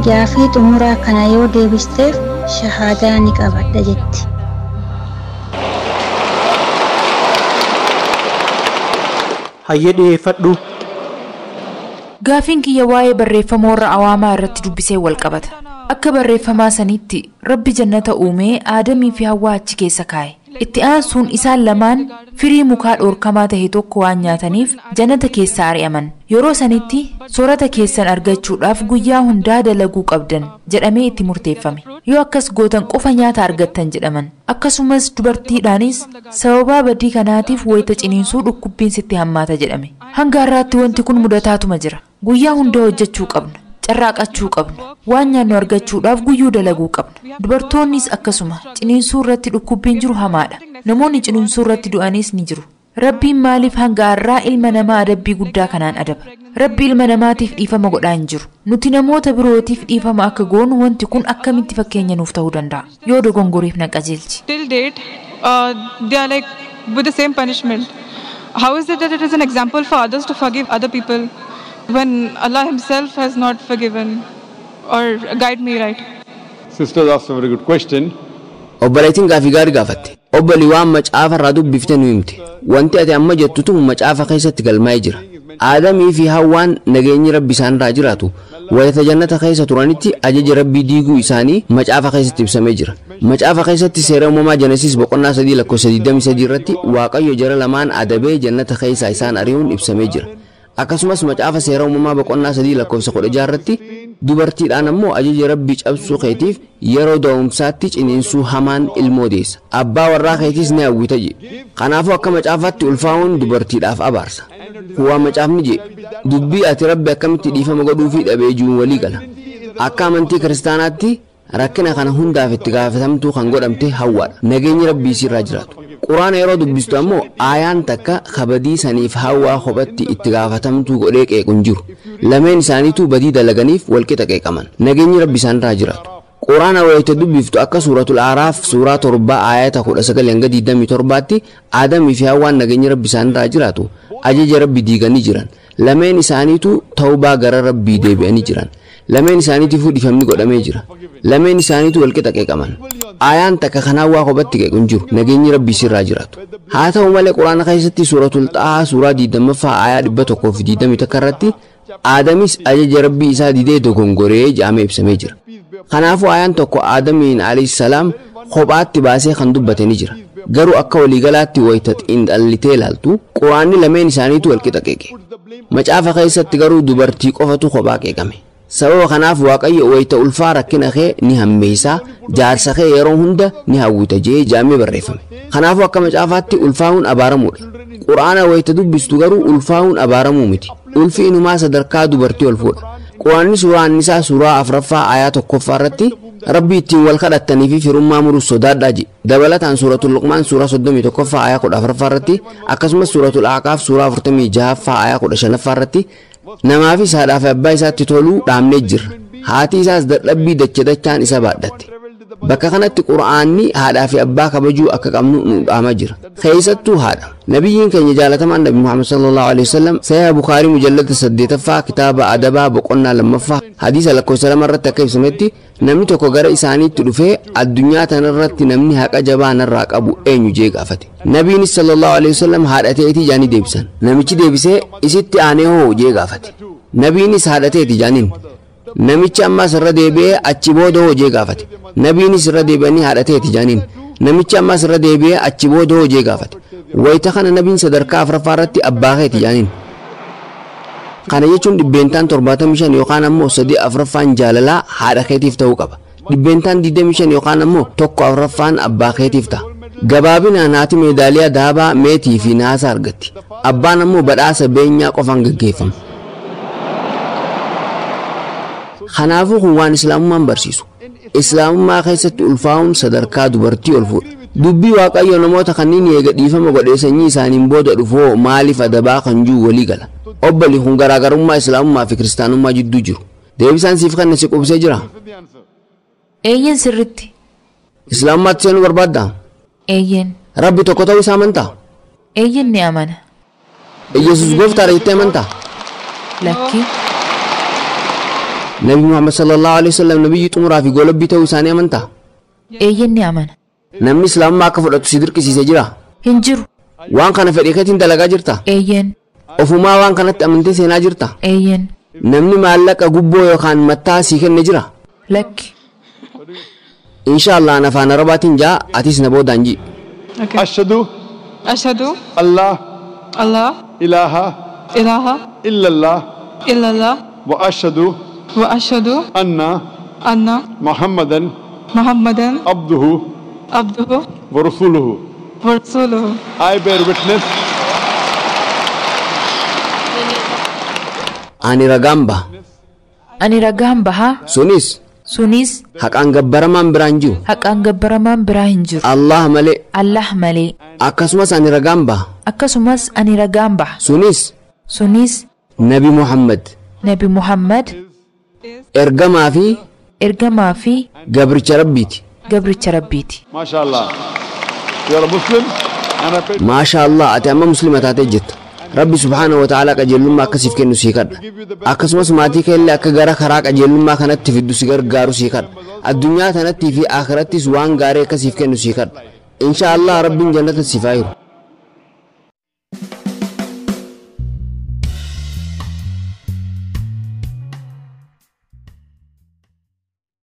Gaafii xumuraa kana yoo deebisteef shahaadaa ni qabadha jetti. Hayyee dhiyeeffadhu. Gaafiin kiyya waa'ee barreeffama warra awaamaa irratti dubbisee wal qabata. Akka barreeffamaa sanitti Rabbi jannata uumee Aadamii fi Hawwaa achi keessa kaa'e. Itti aansuun isaan lamaan firii mukaa dhoorkamaa ta'e tokko waan nyaataniif jannata keessaa ari'aman. Yeroo sanitti soorata keessan argachuudhaaf guyyaa hundaa dalaguu qabdan jedhamee itti murteeffame. Yoo akkas gootan qofa nyaata argattan jedhaman. Akkasumas dubartiidhaanis sababa badii kanaatiif wayita ciniinsuu dhukkubbiin sitti hammaata jedhame. Hanga har'aatti wanti kun mudataatuma jira. Guyyaa hunda hojjechuu qabna. Carraaqachuu qabna. Waan nyaannu argachuudhaaf guyyuu dalaguu qabna. Dubartoonnis akkasuma ciniinsuu irratti dhukkubbiin jiru hamaadha. Namoonni ciniinsuu irratti du'anis ni jiru. Rabbiin maaliif hanga har'aa ilma namaa adabbii guddaa kanaan adaba? Rabbi ilma namaatiif dhiifama godhaa hin jiru. Nuti namoota birootiif dhiifama akka goonu wanti kun akkamitti fakkeenya nuuf ta'uu danda'a? Yoo dogongoriif na qajeelchi. Till date, they are like with the same punishment. How is it that it is an example for others to forgive other people when Allah Himself has not forgiven or guide me right? Sister asked a very good question. Obboleettiin gaafii gaarii gaafatte. Obbolii waan macaafa irraa dubbifte nu himte. Wanti ati amma jettu tun macaafa keessatti galmaa'ee jira. Aadamii fi Hawwaan nageenyi Rabbi isaan irraa jiraatu wayita jannata keessa turanitti ajaja Rabbii diiguu isaanii macaafa keessatti ibsamee jira. Macaafa keessatti seera uumamaa Jenesis boqonnaa 3:23 irratti Waaqayyo jara lamaan adabee jannata keessa isaan ari'uun ibsamee jira. Akkasumas macaafa seera uumamaa boqonnaa 3:16 irratti dubartiidhaan ammoo ajaja Rabbii cabsuu keetiif yeroo da'umsaatti ciniinsuu hamaan ilmoo deessa. Abbaa warraa keetiis ni hawwita jedhe. Kanaafuu akka macaafaatti ulfaa'uun dubartiidhaaf abaarsa. Waan macaafni jedhe dubbii ati Rabbi akkamitti dhiifama godhuu fi dhabee jiruun walii gala. Akka amantii kiristaanaatti rakkina kana hundaaf itti gaafatamtuu kan godhamte Hawwaadha. Nageenyi Rabbii isirraa jiraatu. Quraana yeroo dubbistu ammoo aayaan takka kabadii saniif Hawwaa kophatti itti gaafatamtuu godhee qeequn jiru. Lameen isaaniitu badii dalaganiif walqixa qeeqaman. Nageenyi Rabbi isaanirraa jiraatu. Quraana wayita dubbiftu akka suuratul Aaraaf suuraa 7 aayata 19-27tti Aadamii fi Hawwaan nageenyi Rabbi isaanirraa jiraatu ajaja Rabbi diiganii jiran. Lameen isaaniitu tawbaa gara Rabbii deebi'anii jiran. Lameen isaaniitiifuu dhiifamni godhamee jira. Lameen isaaniitu walqixa qeeqaman. Aayaan takka kan Hawwaa kophatti qeequn jiru nageenyi Rabbii isirraa jiraatu. Haa ta'u malee Quraana keessatti suuratul Xahaa suuraa 20ffaa aayaa 121 irratti Aadamis ajaja Rabbii isaa didee dogongoree jedhamee ibsamee jira. Kanaafuu aayaan tokko Aadamiin alayhi salaam kophaatti baasee kan dubbate ni jira. Garuu akka waliigalaatti wayita xiinxallitee ilaaltu Quraanni lameen isaaniitu walqixa qeeqe. Macaafa keessatti garuu dubartii qofatu kophaa qeeqame. Sababa kanaaf Waaqayyo wayita ulfaa rakkina kee ni hammeessaa jaarsa kee yeroo hunda ni hawwita jedhamee barreeffame. Kanaafuu akka macaafaatti ulfaa'uun abaaramuudha. Quraana wayita dubbistu garuu ulfaa'uun abaaramuu miti. Ulfi inumaa sadarkaa dubartii ol fuudha. Quraanni suuraa Annisaa suuraa 4ffaa aayaa 1ffaa irratti Rabbi ittiin wal kadhattanii fi firummaa muruus sodaadhaa jedhe. Dabalataan suuratul Luqmaan suuraa 31ffaa aayaa 14ffaa irratti akkasumas suuratul Ahqaaf suuraa 46ffaa aayaa 15ffaa irratti namaaf haadhaa fi abbaa isaatti toluu dhaamnee jirra. Haati isaas dadhabbii dachaan isa baadhatte. Bakka kanatti Qur'aanni haadhaa fi abbaa kabajuu akka qabnu nu dhaamaa jira. Keessattuu haadha. Nabiyyiin keenya jaalatamaan Nabi Muhammad sallallahu alaihi wasallam Sahih Bukhaarii mujallada 8ffaa kitaaba adabaa boqonnaa 2ffaa hadiisa lakkoofsa 2 irratti akka ibsametti namni tokko gara isaaniitti dhufee addunyaa tanarratti namni haqa jabaa narraa qabu eenyu jee gaafate. Nabiin sallallahu alaihi wasallam haadha ta'eetii jaanii deebisan. Namichi deebisee isitti aanee hoo jee gaafate. Nabiinis haadha ta'eetii jaaniin. Namichi ammas irra deebi'ee achi booda hoo jee gaafate. Nabiinis irra deebi'anii haadha ta'eetii jaaniin. Namichi ammas irra deebi'ee achi booda hoo jee gaafate. Wayita kana nabiin sadarkaa 4ffaa irratti abbaa keetii jaaniin. Kana jechuun dhibbeentaan 75 yookaan ammoo 3/4ffaan jaalalaa haadha keetiif ta'uu qaba. Dhibbeentaan 25 yookaan ammoo 1/4ffaan abbaa keetiif ta'a. Gabaabinaan haati meedaaliyaa daabaa meetii fi naasa argatti. Abbaan ammoo badhaasa beenyaa qofaan gaggeeffama. Kanaafuu kun waan Islaamummaan barsiisu. Islaamummaa keessatti ulfaa'uun sadarkaa dubartii ol fuudha. Dubbii Waaqayyo namoota kanneen eega dhiifama godhee sanyii isaaniin booda dhufoo maaliif adabaa kan jiru walii gala. Obbolii kun garaagarummaa Islaamummaa fi Kiristaanummaa jidduu jiru. Deebisaan siif kan si qubsee jira. Eeyyen sirritti. Islaamummaatti seenuu barbaaddaa? Eeyyen. Rabbi tokko ta'uu isaa amantaa? Eeyyen ni amana. Yesuus gooftaadha jettee amantaa? Lakki. Nabi Muhammad sallallahu alaihi wasallam nabiyyi xumuraa fi goolabbii ta'uu isaanii amantaa? Eeyyen ni amana. Namni islaamummaa akka fudhatu si dirqisiise jira? Hin jiru. Waan kana fedhii keetiin dalagaa jirta? Eeyyen. Ofumaa waan kanatti amantee seenaa jirta? Eeyyen. Namni maallaqa gubboo yookaan mattaa sii kenne jira? Lakki. Inshallah afaan arabaatiin jaa atis na boodaan ji. Okay. أشهد Allah الله ilaha إله illallah إلا الله wa ashhadu وأشهد anna أن Muhammadan محمدا abduhu عبده wa rasuluhu. ورسوله. I bear witness Ani ragaan baha. Ani ragaan baha. Sunis haqaan gabbaramaan biraan jiru haqaan gabbaramaan biraa hin jiru. Allah malee. Allah malee. Akkasumas ani ragaan baha. Akkasumas ani ragaan baha. Sunis Nabi Muhammad Nabi Muhammad ergamaa fi gabricha rabbiiti. mashallah. You are a Muslim and I pray Maashaallah ati amma muslima taatee jirta. Rabbi subhaanahu wa ta'ala qajeelummaa akkasiif kennu sii kadha. Akkasumas maatii kee illee akka gara karaa qajeelummaa kanatti fiddu si gargaaru sii kadha. Addunyaa tanattii fi akhirattis waan gaarii akkasiif kennu sii kadha. Inshaallah rabbiin jannata siif haa hiru.